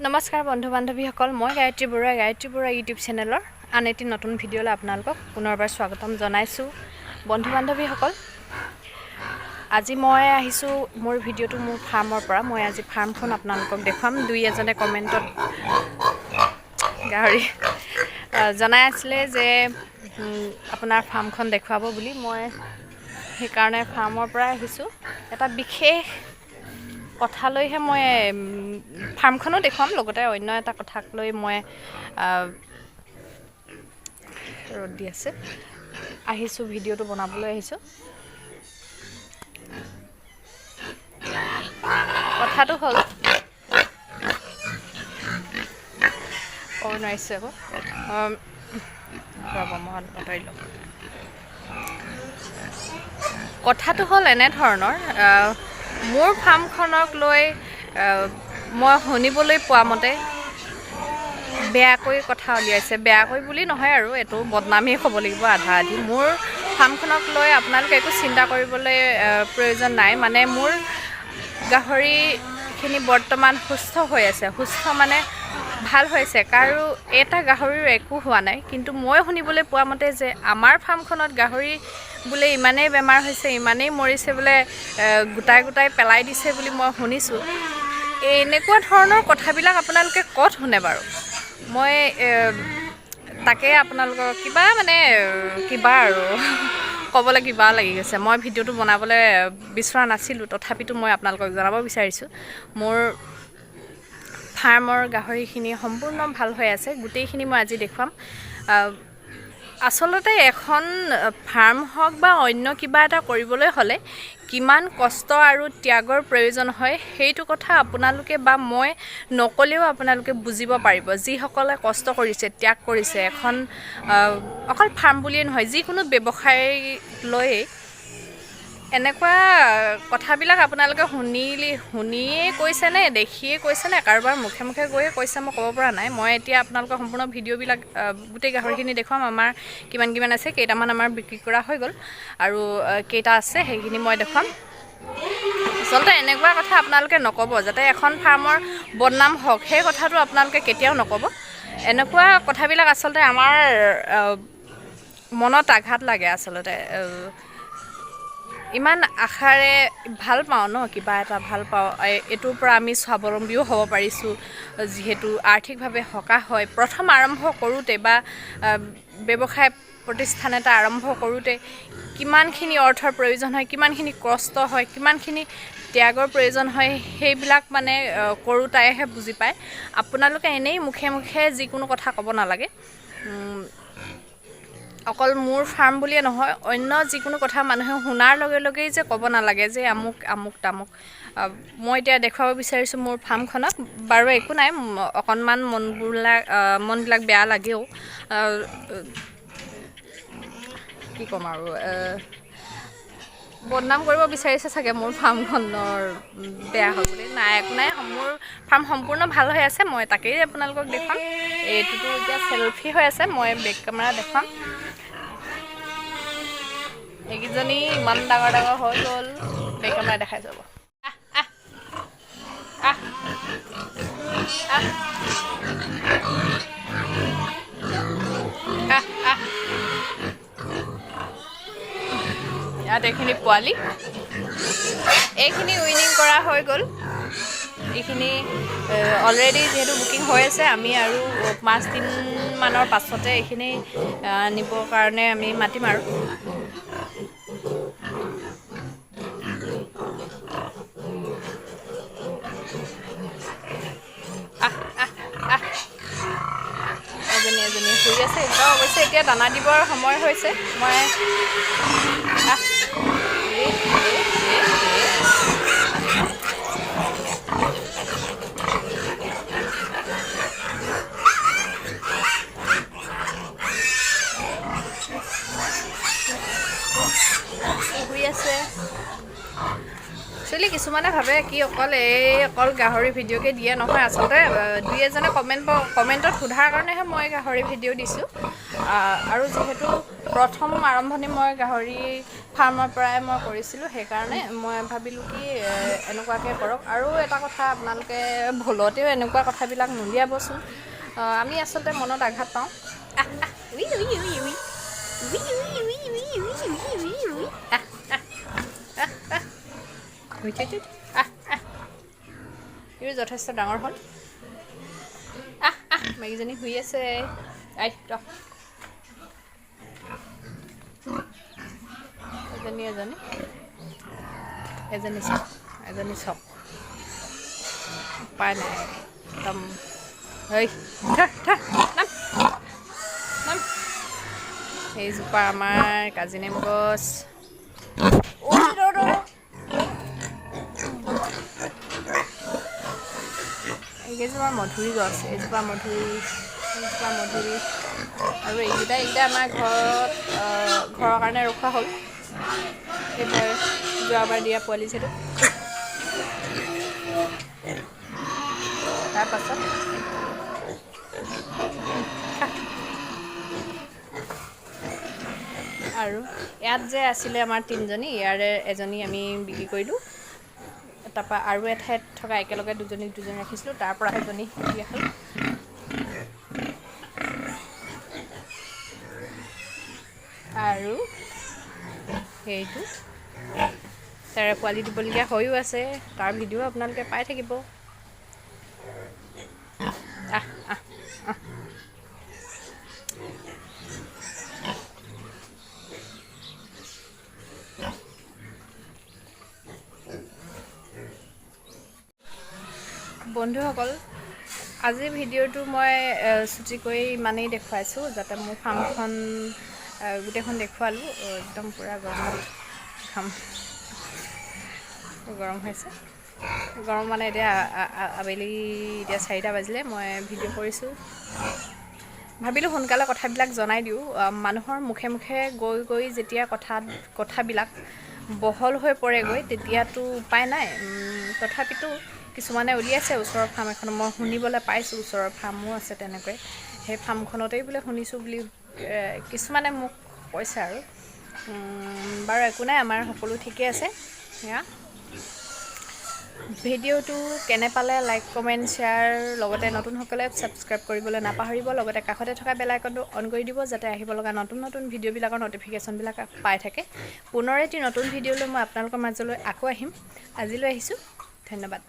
নমস্কাৰ বন্ধু বান্ধৱীসকল মই গায়ত্ৰী বৰুৱা ইউটিউব চেনেলৰ আন এটি নতুন ভিডিঅ'লৈ আপোনালোকক পুনৰবাৰ স্বাগতম জনাইছোঁ বন্ধু বান্ধৱীসকল আজি মই আহিছোঁ মোৰ ভিডিঅ'টো মোৰ ফাৰ্মৰ পৰা মই আজি ফাৰ্মখন আপোনালোকক দেখুৱাম দুই এজনে কমেণ্টত গাহৰি জনাই আছিলে যে আপোনাৰ ফাৰ্মখন দেখুৱাব বুলি মই সেইকাৰণে ফাৰ্মৰ পৰা আহিছোঁ এটা বিশেষ কথা লৈহে মই ফাৰ্মখনো দেখুৱাম লগতে অন্য এটা কথাক লৈ মই ৰ'দ দি আছে আহিছোঁ ভিডিঅ'টো বনাবলৈ আহিছোঁ কথাটো হ'ল নোৱাৰিছোঁ আকৌ ৰ'ব মই আঁতৰি লওঁ কথাটো হ'ল এনেধৰণৰ মোৰ ফাৰ্মখনক লৈ মই শুনিবলৈ পোৱা মতে বেয়াকৈ কথা উলিয়াইছে বেয়াকৈ বুলি নহয় আৰু এইটো বদনামেই ক'ব লাগিব আধা আধি মোৰ ফাৰ্মখনক লৈ আপোনালোকে একো চিন্তা কৰিবলৈ প্ৰয়োজন নাই মানে মোৰ গাহৰিখিনি বৰ্তমান সুস্থ হৈ আছে সুস্থ মানে ভাল হৈছে কাৰো এটা গাহৰিৰ একো হোৱা নাই কিন্তু মই শুনিবলৈ পোৱা মতে যে আমাৰ ফাৰ্মখনত গাহৰি বোলে ইমানেই বেমাৰ হৈছে ইমানেই মৰিছে বোলে গোটাই গোটাই পেলাই দিছে বুলি মই শুনিছোঁ এনেকুৱা ধৰণৰ কথাবিলাক আপোনালোকে ক'ত শুনে বাৰু মই তাকে আপোনালোকৰ কিবা আৰু ক'বলৈ কিবা লাগি গৈছে মই ভিডিঅ'টো বনাবলৈ বিচৰা নাছিলোঁ তথাপিতো মই আপোনালোকক জনাব বিচাৰিছোঁ মোৰ ফাৰ্মৰ গাহৰিখিনি সম্পূৰ্ণ ভাল হৈ আছে গোটেইখিনি মই আজি দেখুৱাম আচলতে এখন ফাৰ্ম হওক বা অন্য কিবা এটা কৰিবলৈ হ'লে কিমান কষ্ট আৰু ত্যাগৰ প্ৰয়োজন হয় সেইটো কথা আপোনালোকে বা মই নকলেও আপোনালোকে বুজিব পাৰিব যিসকলে কষ্ট কৰিছে ত্যাগ কৰিছে এখন অকল ফাৰ্ম বুলিয়ে নহয় যিকোনো ব্যৱসায় লৈ এনেকুৱা কথাবিলাক আপোনালোকে শুনিয়ে কৈছেনে দেখিয়ে কৈছেনে কাৰোবাৰ মুখে মুখে গৈয়ে কৈছে মই ক'ব পৰা নাই মই এতিয়া আপোনালোকৰ সম্পূৰ্ণ ভিডিঅ'বিলাক গোটেই গাহৰিখিনি দেখুৱাম আমাৰ কিমান আছে কেইটামান আমাৰ বিক্ৰী কৰা হৈ গ'ল আৰু কেইটা আছে সেইখিনি মই দেখুৱাম আচলতে এনেকুৱা কথা আপোনালোকে নক'ব যাতে এখন ফাৰ্মৰ বদনাম হওক সেই কথাটো আপোনালোকে কেতিয়াও নক'ব এনেকুৱা কথাবিলাক আচলতে আমাৰ মনত আঘাত লাগে আচলতে ইমান আশাৰে ভাল পাওঁ ন কিবা এটা ভাল পাওঁ এইটোৰ পৰা আমি স্বাৱলম্বীও হ'ব পাৰিছোঁ যিহেতু আৰ্থিকভাৱে সকাহ হয় প্ৰথম আৰম্ভ কৰোঁতে বা ব্যৱসায় প্ৰতিষ্ঠান এটা আৰম্ভ কৰোঁতে কিমানখিনি অৰ্থৰ প্ৰয়োজন হয় কিমানখিনি কষ্ট হয় কিমানখিনি ত্যাগৰ প্ৰয়োজন হয় সেইবিলাক মানে কৰোঁতাইহে বুজি পায় আপোনালোকে এনেই মুখে মুখে যিকোনো কথা ক'ব নালাগে অকল মোৰ ফাৰ্ম বুলিয়ে নহয় অন্য যিকোনো কথা মানুহে শুনাৰ লগে লগেই যে ক'ব নালাগে যে আমুক তামুক মই এতিয়া দেখুৱাব বিচাৰিছোঁ মোৰ ফাৰ্মখনক বাৰু একো নাই অকণমান মনবিলাক বেয়া লাগেও কি ক'ম আৰু বদনাম কৰিব বিচাৰিছে চাগে মোৰ ফাৰ্মখনৰ বেয়া হয় বুলি নাই একো নাই মোৰ ফাৰ্ম সম্পূৰ্ণ ভাল হৈ আছে মই তাকেই আপোনালোকক দেখুৱাম এইটোতো এতিয়া চেল্ফি হৈ আছে মই বেক কেমেৰা দেখুৱাম এইকেইজনী ইমান ডাঙৰ হৈ গ'ল বেক কেমেৰা দেখাই যাব ইয়াত এইখিনি পোৱালি এইখিনি উইনিং কৰা হৈ গ'ল এইখিনি অলৰেডি যিহেতু বুকিং হৈ আছে আমি আৰু 5 দিনমানৰ পাছতে এইখিনি নিবৰ কাৰণে আমি মাতিম আৰু এজনী শুই আছে সিহঁতৰ অৱশ্যে এতিয়া দানা দিবৰ সময় হৈছে মই শুই আছে একচুৱেলি কিছুমানে ভাবে কি অকল গাহৰি ভিডিঅ'কে দিয়ে নহয় আচলতে দুই এজনে কমেণ্টত সোধাৰ কাৰণেহে মই গাহৰি ভিডিঅ' দিছোঁ আৰু যিহেতু প্ৰথম আৰম্ভণি মই গাহৰি ফাৰ্মৰ পৰাই মই কৰিছিলোঁ সেইকাৰণে মই ভাবিলোঁ কি এনেকুৱাকৈ কৰক আৰু এটা কথা আপোনালোকে ভুলতেও এনেকুৱা কথাবিলাক নুলিয়াবচোন আমি আচলতে মনত আঘাত পাওঁ ইও যথেষ্ট ডাঙৰ হ'ল মাইকীজনী শুই আছে এজনী চাওক উপায় নাই একদম এইজোপা আমাৰ কাজি নেমু গছ এইকেইজোপা মধুৰি গছ এইজোপা মধুৰি আৰু এইকেইটা আমাৰ ঘৰৰ কাৰণে ৰখোৱা হ'ল এইবাৰ যোৱাবাৰ দিয়া পোৱালি যিহেতু তাৰপাছত আৰু ইয়াত যে আছিলে আমাৰ তিনিজনী ইয়াৰে এজনী আমি বিক্ৰী কৰিলোঁ তাৰপৰা আৰু এঠাইত থকা একেলগে দুজনী ৰাখিছিলোঁ তাৰ পৰা এজনী দিয়া হ'ল আৰু সেইটো তাৰে পোৱালি দিবলগীয়া হৈও আছে তাৰ ভিডিঅ' আপোনালোকে পাই থাকিব বন্ধুসকল আজিৰ ভিডিঅ'টো মই চুটিকৈ ইমানেই দেখুৱাইছোঁ যাতে মোৰ ফাৰ্মখন গোটেইখন দেখুৱালোঁ একদম পূৰা গৰম হৈছে গৰম মানে এতিয়া আবেলি এতিয়া 4টা বাজিলে মই ভিডিঅ' কৰিছোঁ ভাবিলোঁ সোনকালে কথাবিলাক জনাই দিওঁ মানুহৰ মুখে মুখে গৈ যেতিয়া কথাবিলাক বহল হৈ পৰেগৈ তেতিয়াতো উপায় নাই তথাপিতো কিছুমানে উলিয়াইছে ওচৰৰ ফাৰ্ম এখন মই শুনিবলৈ পাইছোঁ ওচৰৰ ফাৰ্মো আছে তেনেকৈ সেই ফাৰ্মখনতেই বোলে শুনিছোঁ বুলি কিছুমানে মোক কৈছে আৰু বাৰু একো নাই আমাৰ সকলো ঠিকে আছে সেয়া ভিডিঅ'টো কেনে পালে লাইক কমেণ্ট শ্বেয়াৰ লগতে নতুনসকলে ছাবস্ক্ৰাইব কৰিবলৈ নাপাহৰিব লগতে কাষতে থকা বেল আইকনটো অন কৰি দিব যাতে আহিব লগা নতুন ভিডিঅ'বিলাকৰ ন'টিফিকেশ্যনবিলাক পাই থাকে পুনৰ এটি নতুন ভিডিঅ'লৈ মই আপোনালোকৰ মাজলৈ আকৌ আহিম আজিলৈ আহিছোঁ ধন্যবাদ